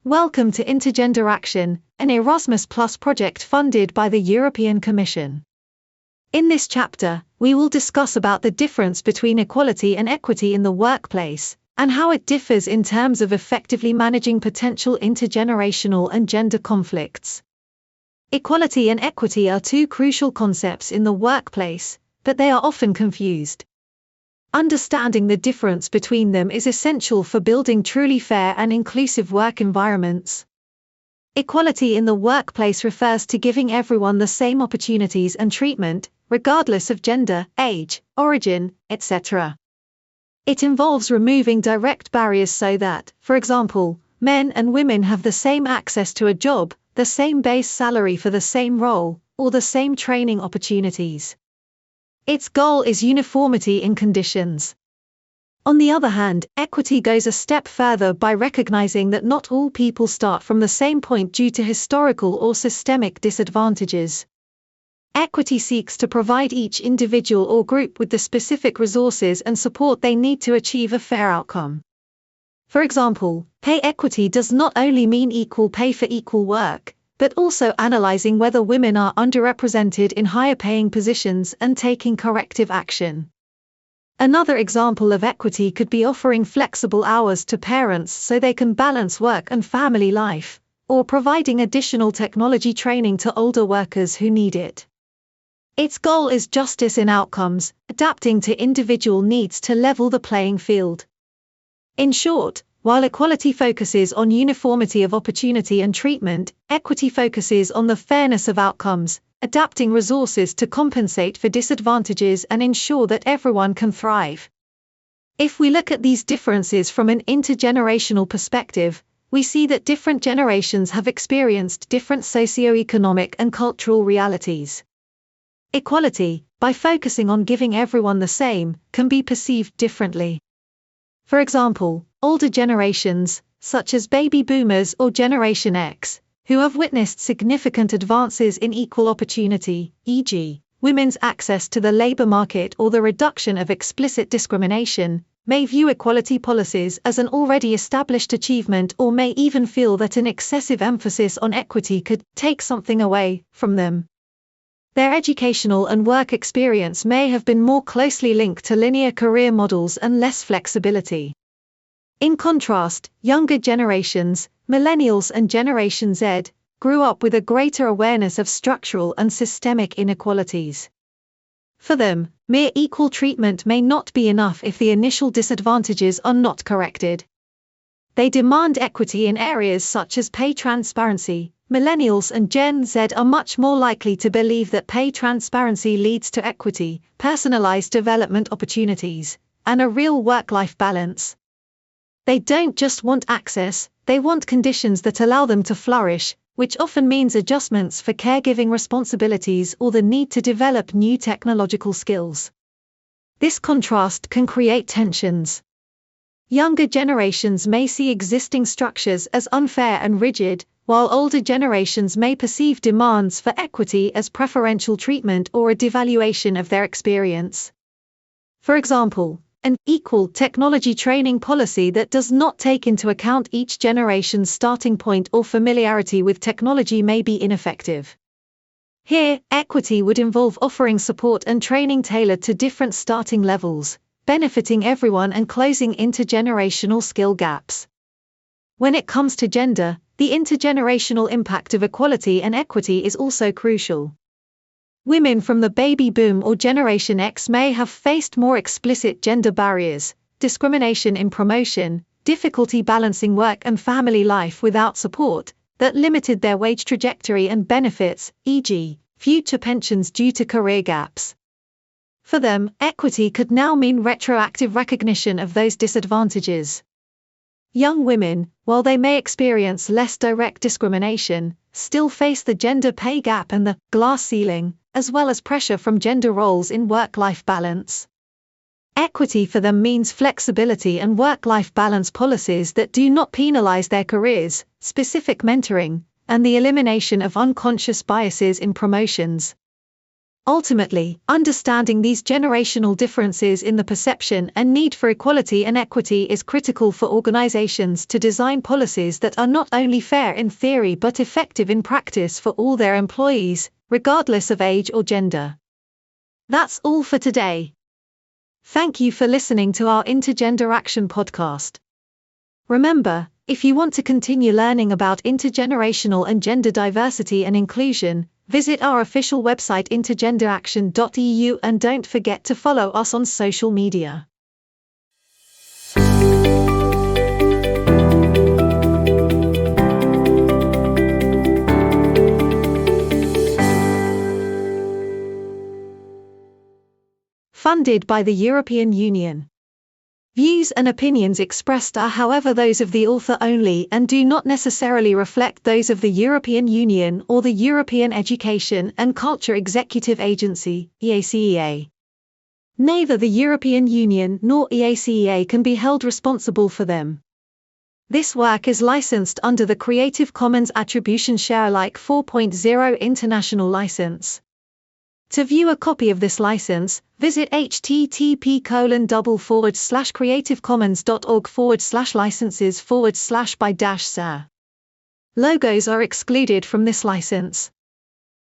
Welcome to INTERGENDERACTION, an Erasmus Plus project funded by the European Commission. In this chapter, we will discuss about the difference between equality and equity in the workplace, and how it differs in terms of effectively managing potential intergenerational and gender conflicts. Equality and equity are two crucial concepts in the workplace, but they are often confused. Understanding the difference between them is essential for building truly fair and inclusive work environments. Equality in the workplace refers to giving everyone the same opportunities and treatment, regardless of gender, age, origin, etc. It involves removing direct barriers so that, for example, men and women have the same access to a job, the same base salary for the same role, or the same training opportunities. Its goal is uniformity in conditions. On the other hand, equity goes a step further by recognizing that not all people start from the same point due to historical or systemic disadvantages. Equity seeks to provide each individual or group with the specific resources and support they need to achieve a fair outcome. For example, pay equity does not only mean equal pay for equal work, but also analyzing whether women are underrepresented in higher-paying positions and taking corrective action. Another example of equity could be offering flexible hours to parents so they can balance work and family life, or providing additional technology training to older workers who need it. Its goal is justice in outcomes, adapting to individual needs to level the playing field. In short, while equality focuses on uniformity of opportunity and treatment, equity focuses on the fairness of outcomes, adapting resources to compensate for disadvantages and ensure that everyone can thrive. If we look at these differences from an intergenerational perspective, we see that different generations have experienced different socio-economic and cultural realities. Equality, by focusing on giving everyone the same, can be perceived differently. For example, older generations, such as baby boomers or Generation X, who have witnessed significant advances in equal opportunity, e.g., women's access to the labor market or the reduction of explicit discrimination, may view equality policies as an already established achievement or may even feel that an excessive emphasis on equity could take something away from them. Their educational and work experience may have been more closely linked to linear career models and less flexibility. In contrast, younger generations, millennials and Generation Z, grew up with a greater awareness of structural and systemic inequalities. For them, mere equal treatment may not be enough if the initial disadvantages are not corrected. They demand equity in areas such as pay transparency. Millennials and Gen Z are much more likely to believe that pay transparency leads to equity, personalized development opportunities, and a real work-life balance. They don't just want access, they want conditions that allow them to flourish, which often means adjustments for caregiving responsibilities or the need to develop new technological skills. This contrast can create tensions. Younger generations may see existing structures as unfair and rigid, while older generations may perceive demands for equity as preferential treatment or a devaluation of their experience. For example, an equal technology training policy that does not take into account each generation's starting point or familiarity with technology may be ineffective. Here, equity would involve offering support and training tailored to different starting levels, benefiting everyone and closing intergenerational skill gaps. When it comes to gender, the intergenerational impact of equality and equity is also crucial. Women from the baby boom or Generation X may have faced more explicit gender barriers, discrimination in promotion, difficulty balancing work and family life without support, that limited their wage trajectory and benefits, e.g., future pensions due to career gaps. For them, equity could now mean retroactive recognition of those disadvantages. Young women, while they may experience less direct discrimination, still face the gender pay gap and the glass ceiling, as well as pressure from gender roles in work-life balance. Equity for them means flexibility and work-life balance policies that do not penalize their careers, specific mentoring, and the elimination of unconscious biases in promotions. Ultimately, understanding these generational differences in the perception and need for equality and equity is critical for organizations to design policies that are not only fair in theory but effective in practice for all their employees, regardless of age or gender. That's all for today. Thank you for listening to our Intergenderaction podcast. Remember, if you want to continue learning about intergenerational and gender diversity and inclusion, visit our official website intergeneraction.eu and don't forget to follow us on social media. Funded by the European Union. Views and opinions expressed are however those of the author only and do not necessarily reflect those of the European Union or the European Education and Culture Executive Agency, EACEA. Neither the European Union nor EACEA can be held responsible for them. This work is licensed under the Creative Commons Attribution Share Alike 4.0 International License. To view a copy of this license, visit http://creativecommons.org/licenses/by-sir. Logos are excluded from this license.